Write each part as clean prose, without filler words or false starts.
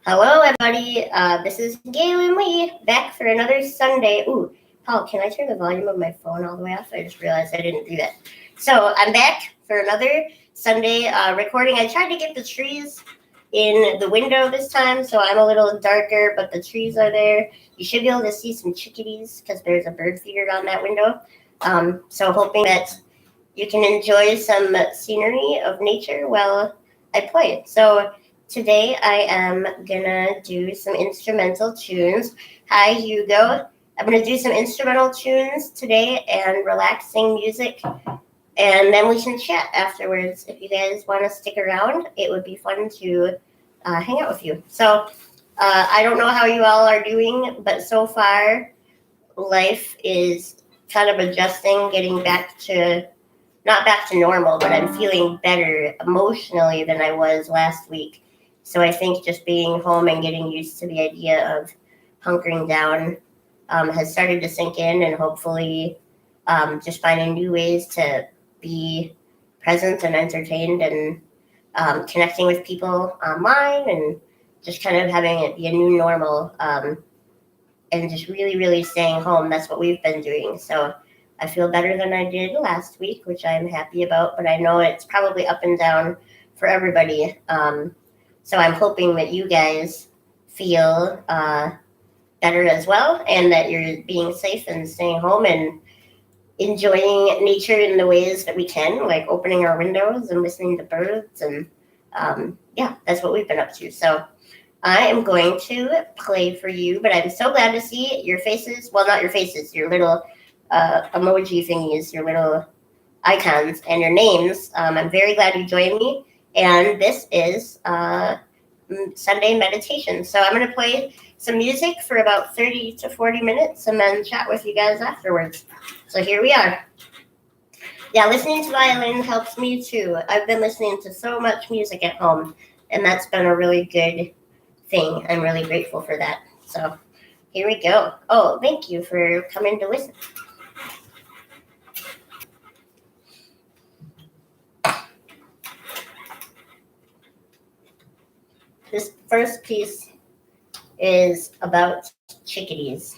Hello, everybody. This is Gaelynn Lea back for another Sunday. Ooh, Paul, can I turn the volume of my phone all the way off? I just realized I didn't do that. So I'm back for another Sunday recording. I tried to get the trees in the window this time, so I'm a little darker, but the trees are there. You should be able to see some chickadees because there's a bird feeder on that window. So hoping that you can enjoy some scenery of nature while I play. So today I am gonna do some instrumental tunes. Hi, Hugo. I'm gonna do some instrumental tunes today and relaxing music, and then we can chat afterwards. If you guys want to stick around, it would be fun to hang out with you. So I don't know how you all are doing, but so far life is kind of adjusting, getting back to not back to normal, but I'm feeling better emotionally than I was last week. So I think just being home and getting used to the idea of hunkering down has started to sink in, and hopefully just finding new ways to be present and entertained and connecting with people online and just kind of having it be a new normal and just really, really staying home. That's what we've been doing. So I feel better than I did last week, which I'm happy about, but I know it's probably up and down for everybody. So I'm hoping that you guys feel better as well, and that you're being safe and staying home and enjoying nature in the ways that we can, like opening our windows and listening to birds. And yeah, that's what we've been up to. So I am going to play for you, but I'm so glad to see your faces. Well, not your faces, your little emoji thingies, your little icons, and your names. I'm very glad you joined me. And this is Sunday meditation. So I'm going to play some music for about 30 to 40 minutes and then chat with you guys afterwards. So here we are. Yeah, listening to violin helps me too. I've been listening to so much music at home, and that's been a really good thing. I'm really grateful for that. So here we go. Oh, thank you for coming to listen. This first piece is about chickadees.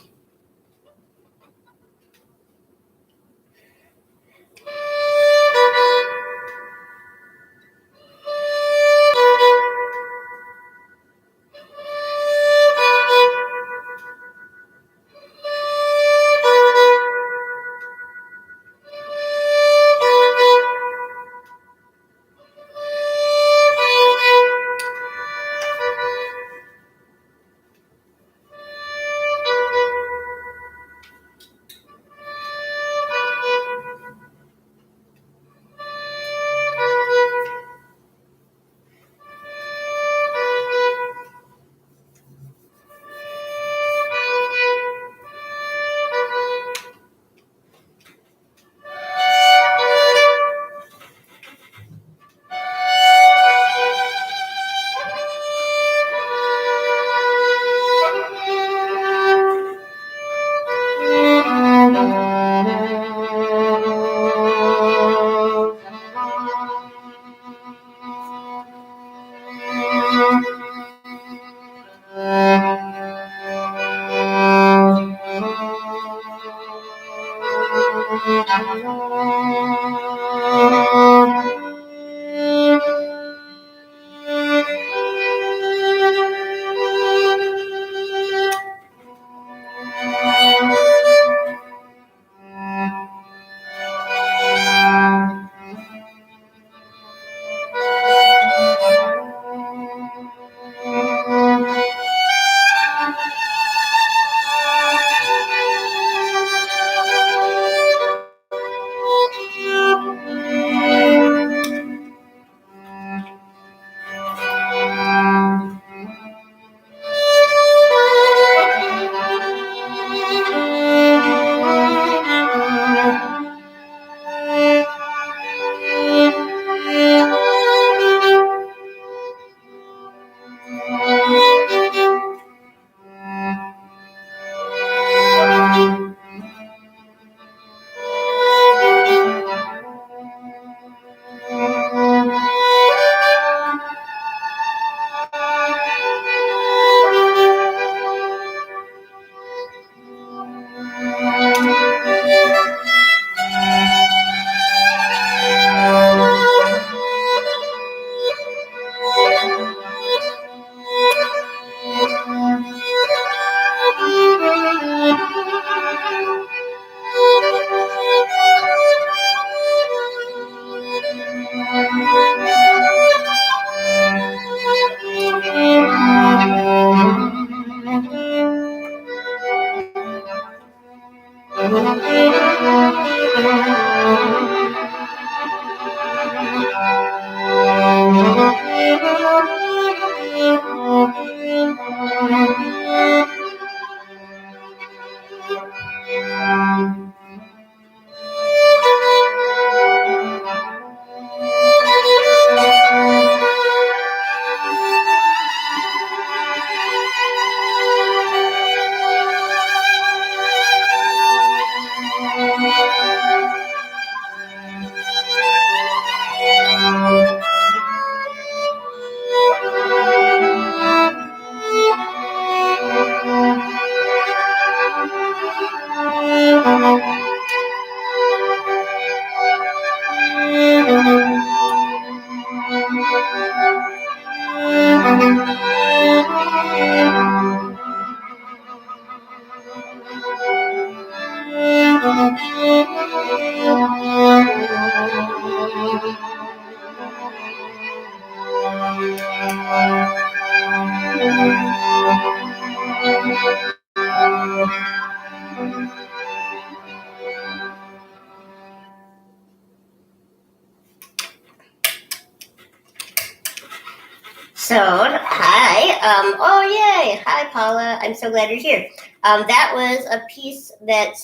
So, hi. Oh, yay. Hi, Paula. I'm so glad you're here. That was a piece that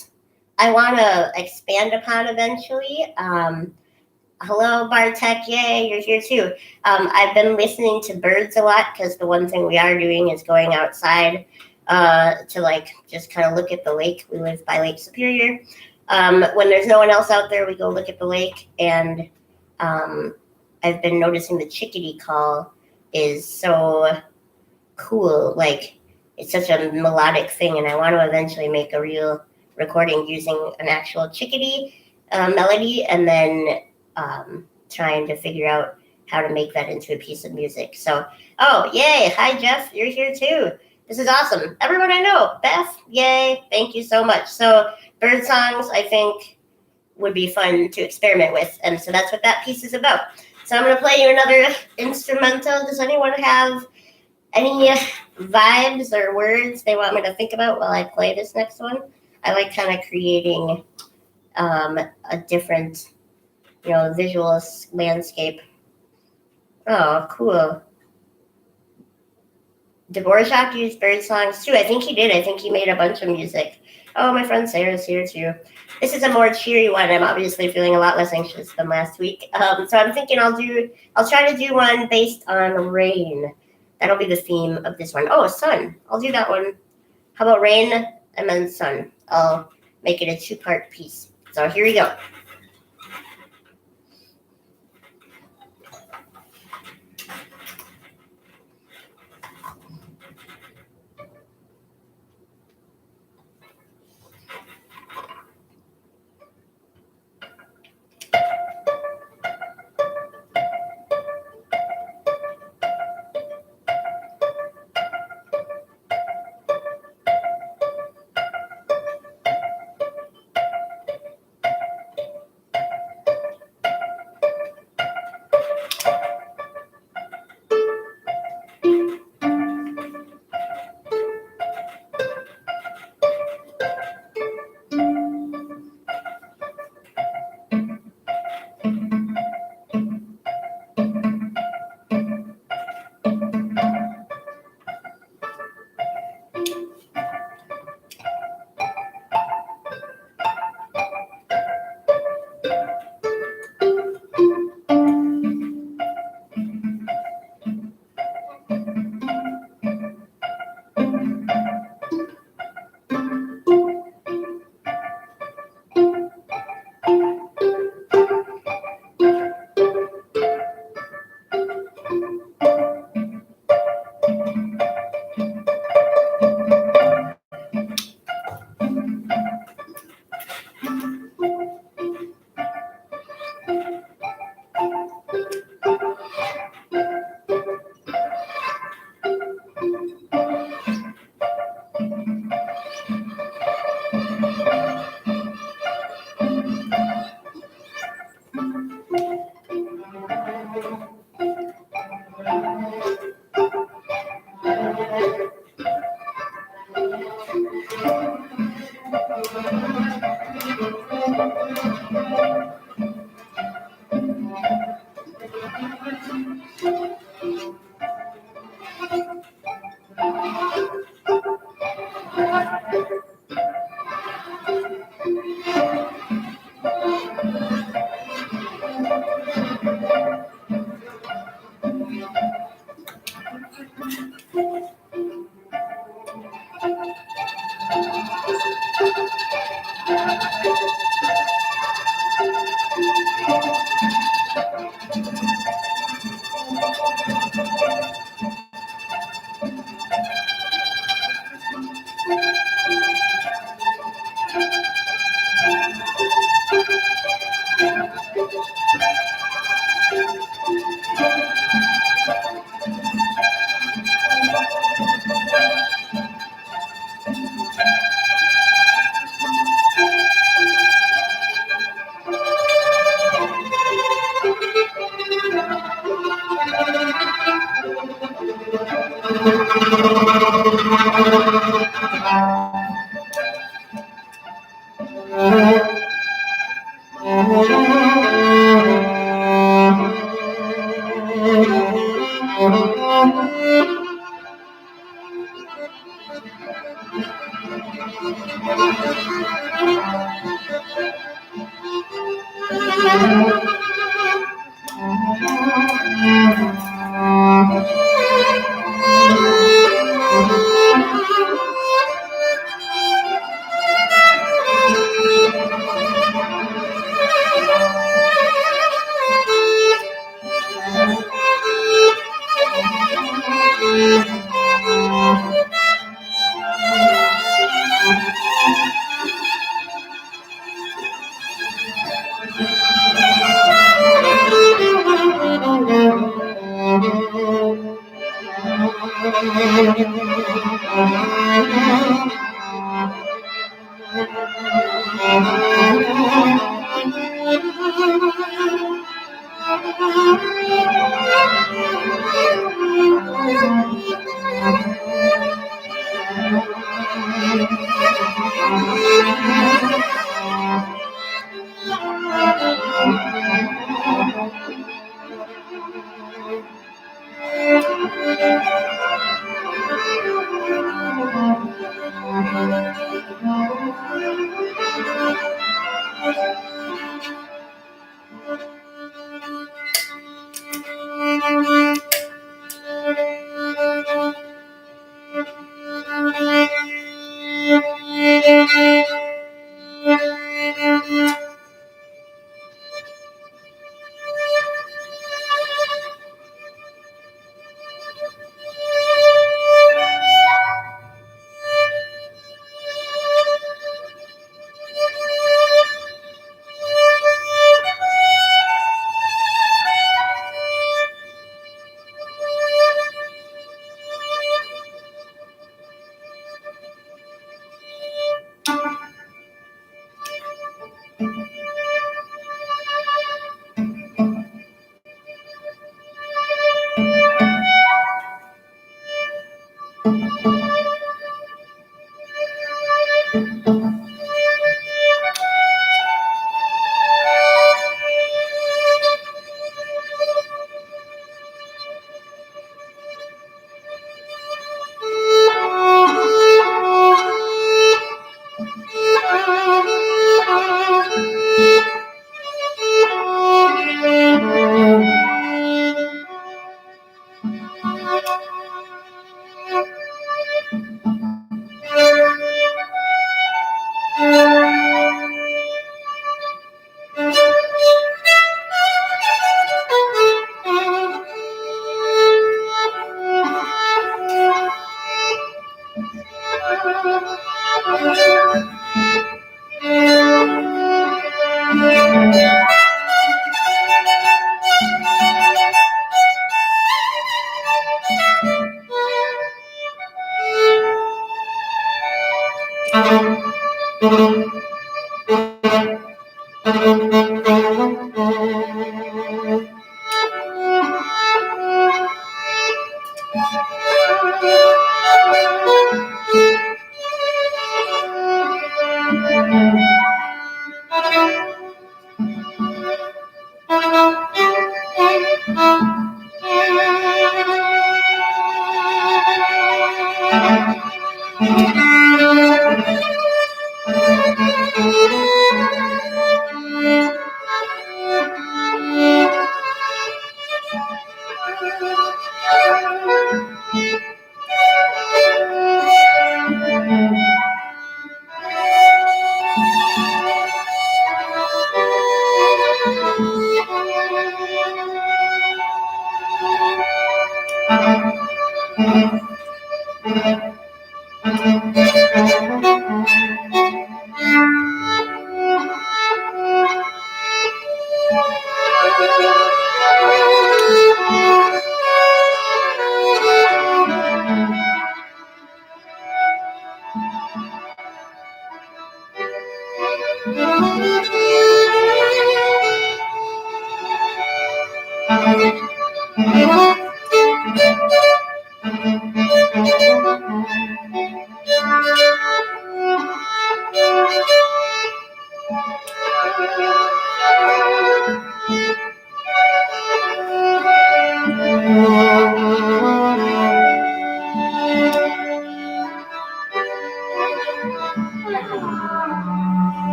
I want to expand upon eventually. Hello, Bartek. Yay, you're here too. I've been listening to birds a lot because the one thing we are doing is going outside to like just kind of look at the lake. We live by Lake Superior. When there's no one else out there, we go look at the lake, and I've been noticing the chickadee call is so cool. Like, it's such a melodic thing, and I want to eventually make a real recording using an actual chickadee melody, and then trying to figure out how to make that into a piece of music. So, oh, yay. Hi, Jeff. You're here too. This is awesome. Everyone I know. Beth, yay. Thank you so much. So, bird songs, I think, would be fun to experiment with. And so that's what that piece is about. So I'm going to play you another instrumental. Does anyone have any vibes or words they want me to think about while I play this next one? I like kind of creating a different, visual landscape. Oh, cool. Dvorak used bird songs too. I think he did. I think he made a bunch of music. Oh, my friend Sarah's here too. This is a more cheery one. I'm obviously feeling a lot less anxious than last week. So I'm thinking I'll try to do one based on rain. That'll be the theme of this one. Oh, sun. I'll do that one. How about rain and then sun? I'll make it a 2-part piece. So here we go.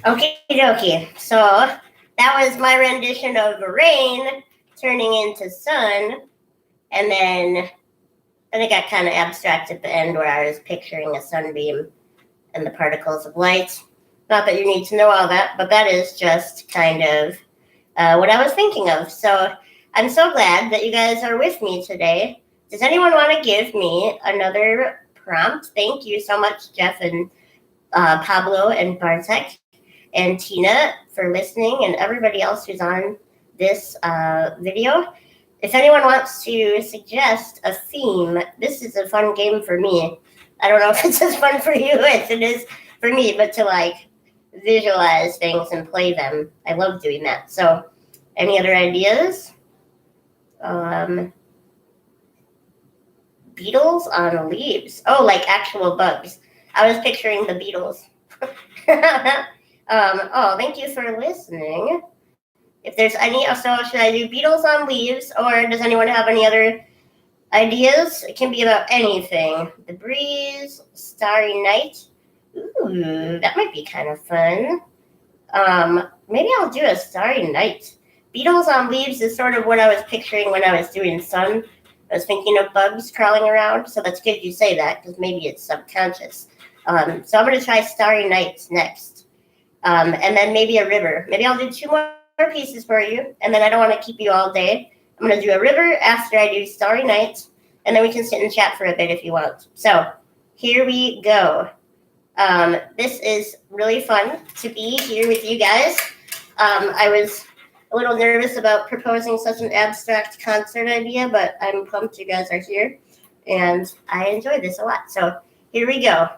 Okie dokie. So that was my rendition of rain turning into sun. And then it got kind of abstract at the end where I was picturing a sunbeam and the particles of light. Not that you need to know all that, but that is just kind of what I was thinking of. So I'm so glad that you guys are with me today. Does anyone want to give me another prompt? Thank you so much, Jeff and Pablo and Bartek and Tina for listening, and everybody else who's on this video. If anyone wants to suggest a theme, this is a fun game for me. I don't know if it's as fun for you as it is for me, but to like visualize things and play them, I love doing that. So any other ideas? Beetles on leaves. Oh, like actual bugs. I was picturing the Beatles. Oh, thank you for listening. If there's any, so should I do Beetles on leaves, or does anyone have any other ideas? It can be about anything. The breeze, starry night. Ooh, that might be kind of fun. Maybe I'll do a starry night. Beetles on leaves is sort of what I was picturing when I was doing sun. I was thinking of bugs crawling around, so that's good you say that because maybe it's subconscious. So I'm going to try starry nights next. And then maybe a river. Maybe I'll do 2 more pieces for you, and then I don't want to keep you all day. I'm going to do a river after I do starry nights, and then we can sit and chat for a bit if you want. So here we go. This is really fun to be here with you guys. I was a little nervous about proposing such an abstract concert idea, but I'm pumped you guys are here, and I enjoy this a lot. So here we go.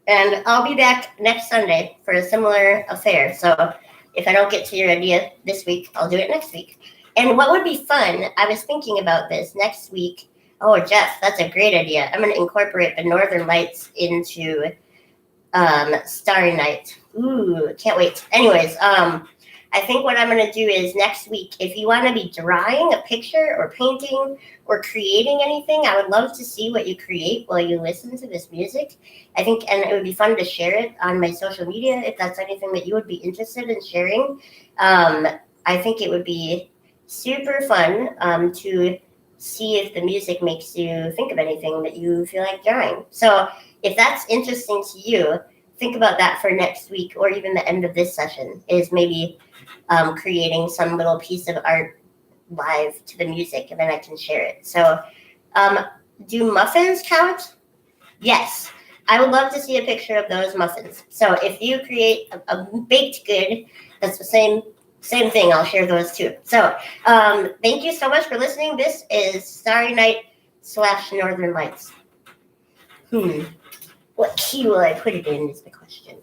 And I'll be back next Sunday for a similar affair. So if I don't get to your idea this week, I'll do it next week. And what would be fun, I was thinking about this next week. Oh, Jeff, that's a great idea. I'm going to incorporate the Northern Lights into Starry Night. Ooh, can't wait. Anyways, I think what I'm going to do is next week, if you want to be drawing a picture or painting or creating anything, I would love to see what you create while you listen to this music. I think, and it would be fun to share it on my social media if that's anything that you would be interested in sharing. I think it would be super fun to see if the music makes you think of anything that you feel like drawing. So if that's interesting to you, think about that for next week or even the end of this session is maybe creating some little piece of art live to the music, and then I can share it. So do muffins count? Yes. I would love to see a picture of those muffins. So if you create a baked good, that's the same thing. I'll share those too. So thank you so much for listening. This is Starry Night / Northern Lights. What key will I put it in is the question.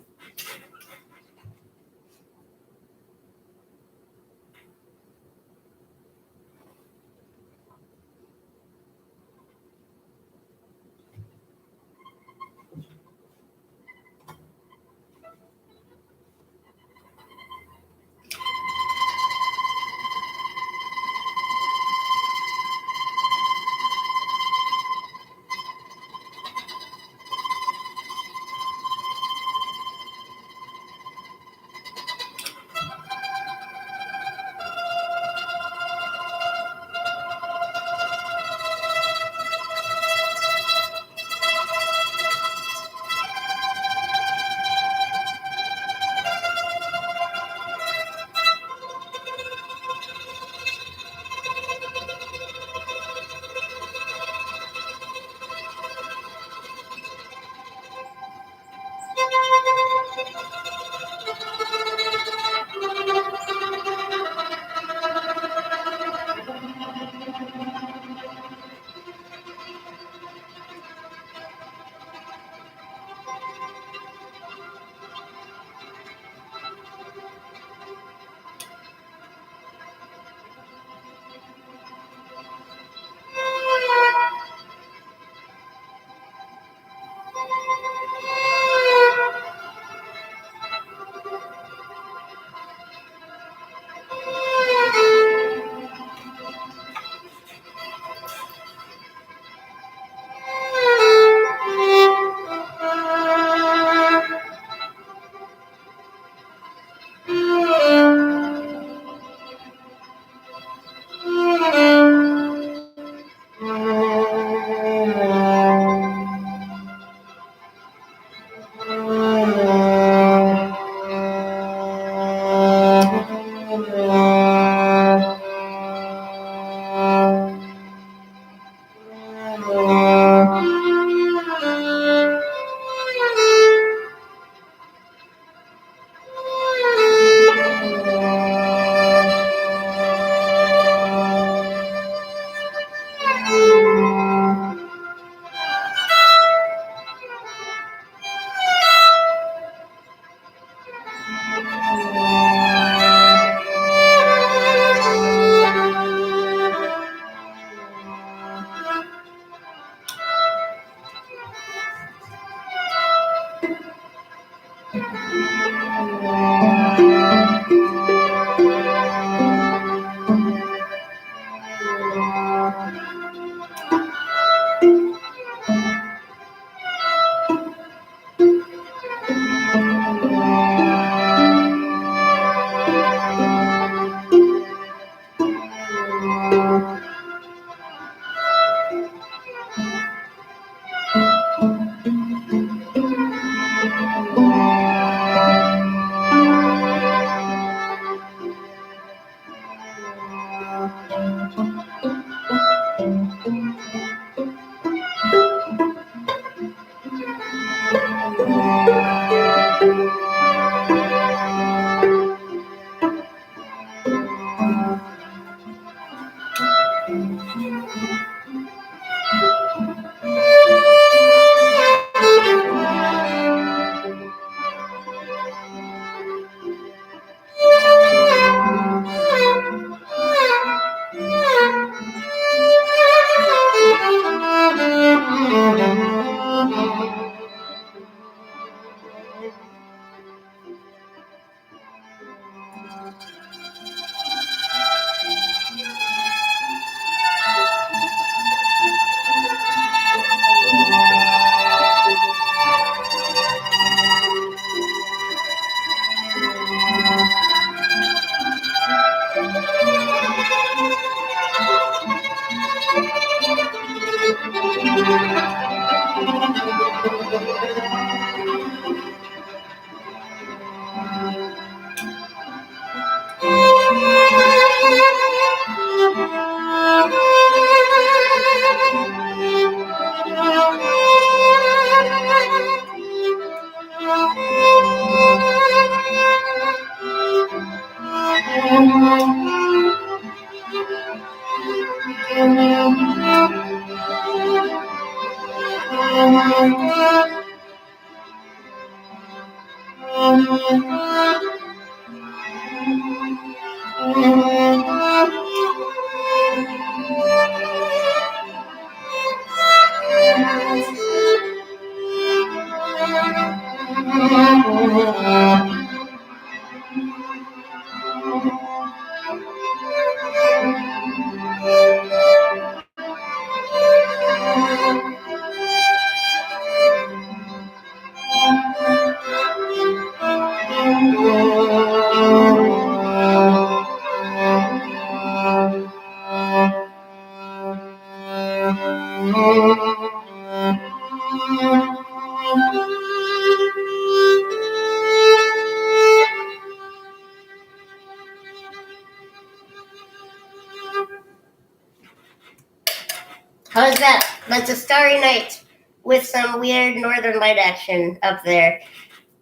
How's that? That's a starry night with some weird northern light action up there.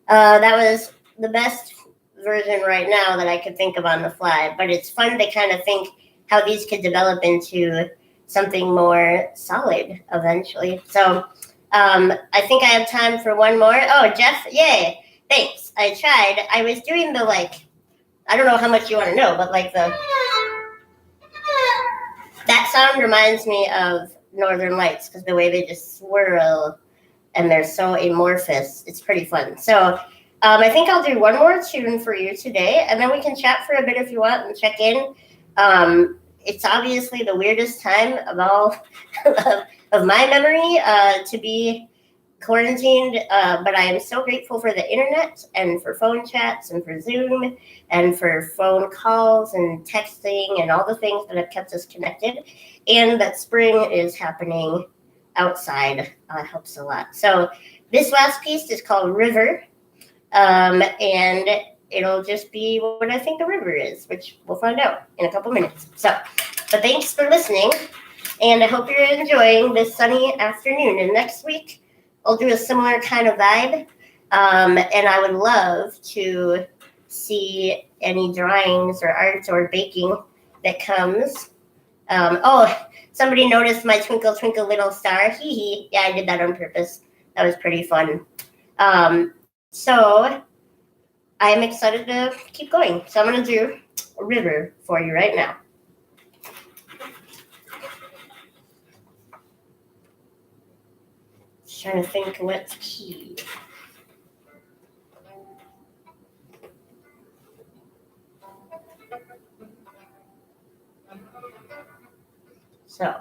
That was the best version right now that I could think of on the fly, but it's fun to kind of think how these could develop into something more solid eventually. So I think I have time for one more. Oh, Jeff, yay. Thanks. I tried. I was doing the I don't know how much you want to know, but that sound reminds me of Northern Lights because the way they just swirl and they're so amorphous. It's pretty fun. So I think I'll do one more tune for you today, and then we can chat for a bit if you want and check in. It's obviously the weirdest time of all of my memory to be quarantined, but I am so grateful for the internet and for phone chats and for Zoom and for phone calls and texting and all the things that have kept us connected, and that spring is happening outside helps a lot. So this last piece is called River, and it'll just be what I think a river is, which we'll find out in a couple minutes. So, but thanks for listening, and I hope you're enjoying this sunny afternoon. And next week, I'll do a similar kind of vibe, and I would love to see any drawings or art or baking that comes. Somebody noticed my Twinkle Twinkle Little Star. Hee hee. Yeah, I did that on purpose. That was pretty fun. So I'm excited to keep going. So I'm going to do a river for you right now. Just trying to think what's key. So.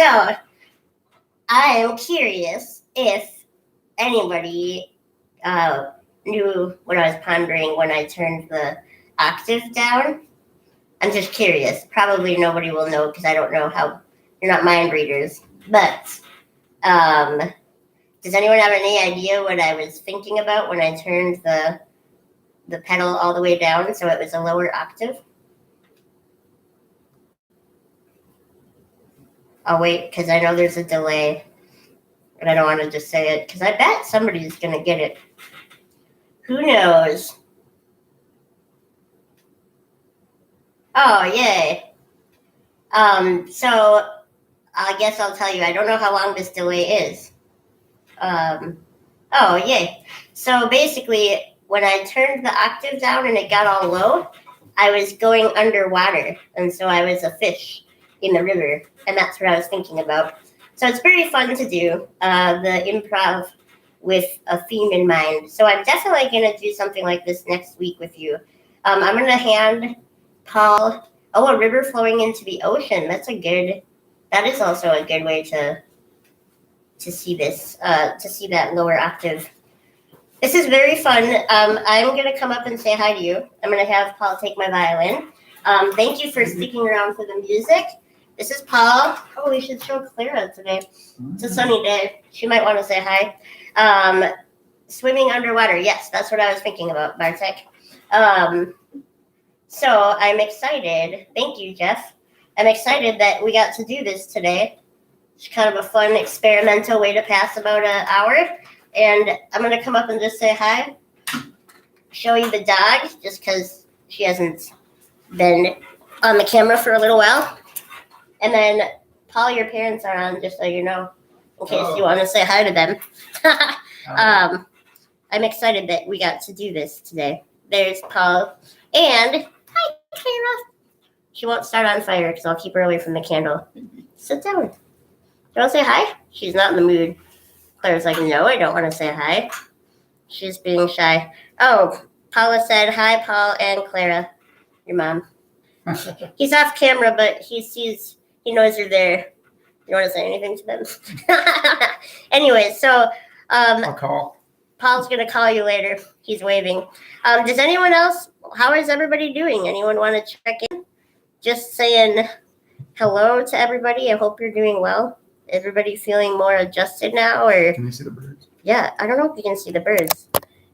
So I am curious if anybody knew what I was pondering when I turned the octave down. I'm just curious. Probably nobody will know because I don't know how. You're not mind readers. But does anyone have any idea what I was thinking about when I turned the pedal all the way down so it was a lower octave? I'll wait because I know there's a delay. And I don't want to just say it because I bet somebody's going to get it. Who knows? Oh, yay. So I guess I'll tell you, I don't know how long this delay is. Oh, yay. So basically, when I turned the octave down and it got all low, I was going underwater. And so I was a fish in the river. And that's what I was thinking about. So it's very fun to do, the improv with a theme in mind. So I'm definitely going to do something like this next week with you. I'm going to hand Paul, a river flowing into the ocean. That is also a good way to see this, to see that lower octave. This is very fun. I'm going to come up and say hi to you. I'm going to have Paul take my violin. Thank you for sticking around for the music. This is Paul. Oh, we should show Clara today. It's a sunny day. She might want to say hi. Swimming underwater. Yes, that's what I was thinking about, Bartek. So I'm excited. Thank you, Jeff. I'm excited that we got to do this today. It's kind of a fun experimental way to pass about an hour. And I'm going to come up and just say hi. Show you the dog, just because she hasn't been on the camera for a little while. And then, Paul, your parents are on, just so you know, in case you want to say hi to them. I'm excited that we got to do this today. There's Paul. And, hi, Clara. She won't start on fire because I'll keep her away from the candle. Sit down. Do you want to say hi? She's not in the mood. Claire's like, no, I don't want to say hi. She's being shy. Oh, Paula said, hi, Paul and Clara, your mom. He's off camera, but he knows you're there. You want to say anything to them? Anyway, so I'll call. Paul's going to call you later. He's waving. Does anyone else, how is everybody doing? Anyone want to check in? Just saying hello to everybody. I hope you're doing well. Everybody feeling more adjusted now? Or Can you see the birds? Yeah, I don't know if you can see the birds.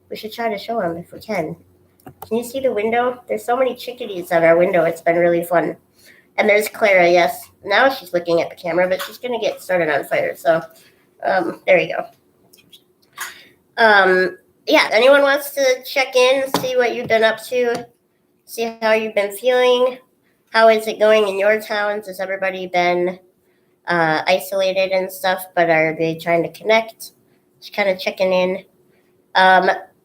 We should try to show them if we can. Can you see the window? There's so many chickadees on our window. It's been really fun. And there's Clara, yes. Now she's looking at the camera, but she's going to get started on fire. So there you go. Yeah, anyone wants to check in, see what you've been up to, see how you've been feeling? How is it going in your towns? Has everybody been isolated and stuff, but are they trying to connect? Just kind of checking in.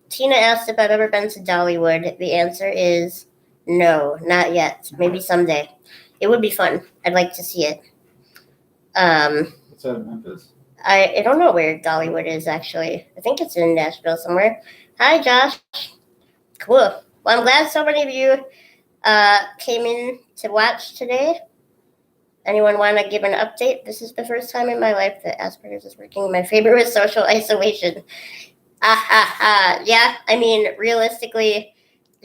Tina asked if I've ever been to Dollywood. The answer is no, not yet. Maybe someday. It would be fun. I'd like to see it. What's that in Memphis? I don't know where Dollywood is, actually. I think it's in Nashville somewhere. Hi, Josh. Cool. Well, I'm glad so many of you came in to watch today. Anyone want to give an update? This is the first time in my life that Asperger's is working. My favorite was social isolation. Yeah, I mean, realistically,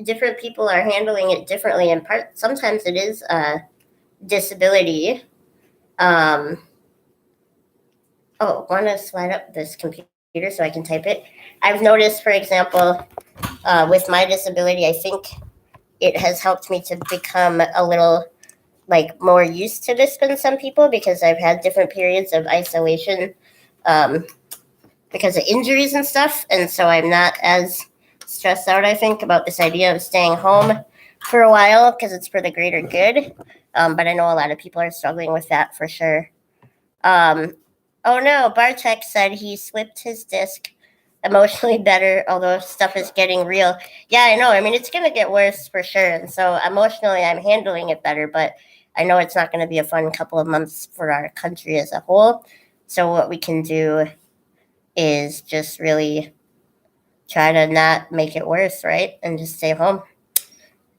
different people are handling it differently. In part, sometimes it is a disability. Want to slide up this computer so I can type it? I've noticed, for example, with my disability, I think it has helped me to become a little more used to this than some people, because I've had different periods of isolation because of injuries and stuff. And so I'm not as stressed out, I think, about this idea of staying home for a while because it's for the greater good. But I know a lot of people are struggling with that for sure. Oh no, Bartek said he slipped his disc. Emotionally better, although stuff is getting real. Yeah, I know. I mean, it's going to get worse for sure. And so emotionally, I'm handling it better, but I know it's not going to be a fun couple of months for our country as a whole. So what we can do is just really try to not make it worse, right? And just stay home.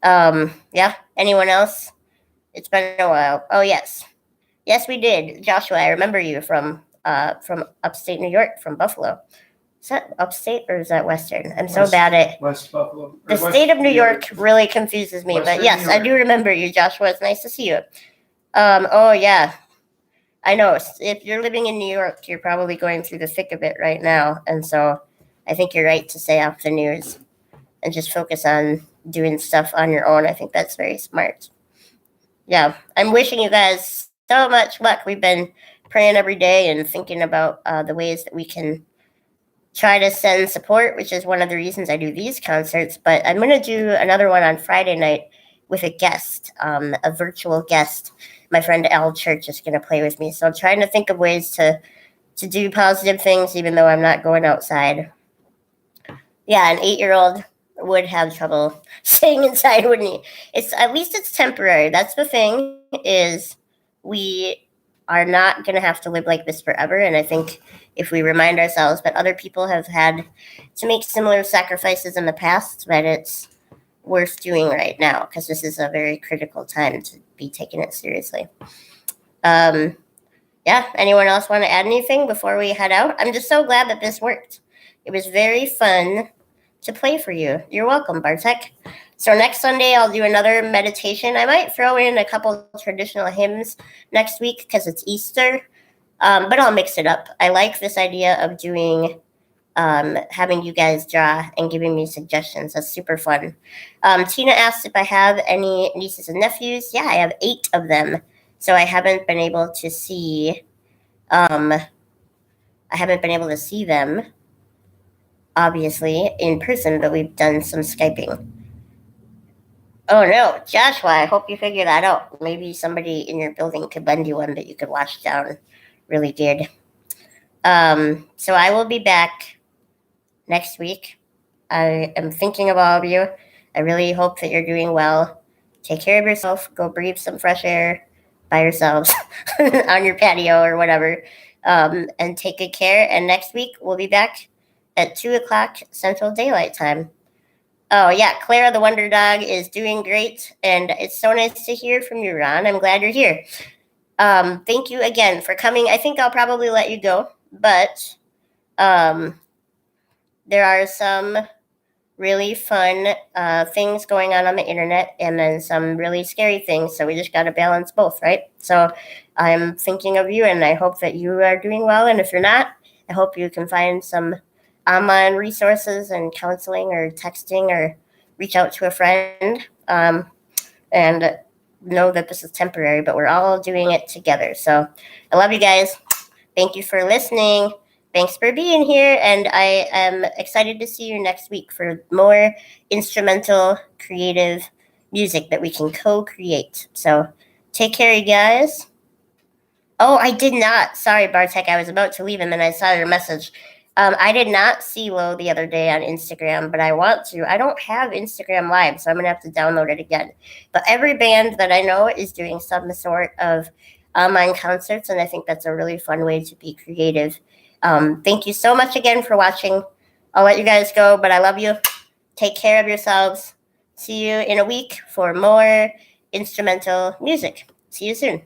Yeah. Anyone else? It's been a while. Oh, yes. Yes, we did. Joshua, I remember you from upstate New York, from Buffalo. Is that upstate or is that Western? I'm so bad at West Buffalo. The state of New York really confuses me, but yes, I do remember you, Joshua. It's nice to see you. Oh yeah, I know. If you're living in New York, you're probably going through the thick of it right now, and so I think you're right to stay off the news and just focus on doing stuff on your own. I think that's very smart. Yeah, I'm wishing you guys so much luck. We've been praying every day and thinking about the ways that we can try to send support, which is one of the reasons I do these concerts. But I'm going to do another one on Friday night with a guest, a virtual guest. My friend Al Church is going to play with me. So I'm trying to think of ways to do positive things, even though I'm not going outside. Yeah, an 8-year-old would have trouble staying inside, wouldn't he? At least it's temporary. That's the thing, is we are not going to have to live like this forever. And I think if we remind ourselves that other people have had to make similar sacrifices in the past, that it's worth doing right now, because this is a very critical time to be taking it seriously. Yeah, anyone else want to add anything before we head out? I'm just so glad that this worked. It was very fun to play for you. You're welcome, Bartek. So next Sunday, I'll do another meditation. I might throw in a couple traditional hymns next week because it's Easter, but I'll mix it up. I like this idea of doing, having you guys draw and giving me suggestions. That's super fun. Tina asked if I have any nieces and nephews. Yeah, I have 8 of them. So I haven't been able to see, them, obviously, in person, but we've done some Skyping. Oh no, Joshua, I hope you figure that out. Maybe somebody in your building could lend you one that you could wash down really good. So I will be back next week. I am thinking of all of you. I really hope that you're doing well. Take care of yourself. Go breathe some fresh air by yourselves on your patio or whatever. And take good care. And next week, we'll be back at 2 o'clock Central Daylight Time. Oh, yeah. Clara the Wonder Dog is doing great. And it's so nice to hear from you, Ron. I'm glad you're here. Thank you again for coming. I think I'll probably let you go. But there are some really fun things going on the internet, and then some really scary things. So we just got to balance both, right? So I'm thinking of you, and I hope that you are doing well. And if you're not, I hope you can find some online resources and counseling or texting or reach out to a friend, and know that this is temporary, but we're all doing it together. So I love you guys. Thank you for listening. Thanks for being here, and I am excited to see you next week for more instrumental, creative music that we can co-create. So take care, you guys. Oh, I did not. Sorry, Bartek. I was about to leave, and then I saw your message. I did not see Lo the other day on Instagram, but I want to. I don't have Instagram Live, so I'm going to have to download it again. But every band that I know is doing some sort of online concerts, and I think that's a really fun way to be creative. Thank you so much again for watching. I'll let you guys go, but I love you. Take care of yourselves. See you in a week for more instrumental music. See you soon.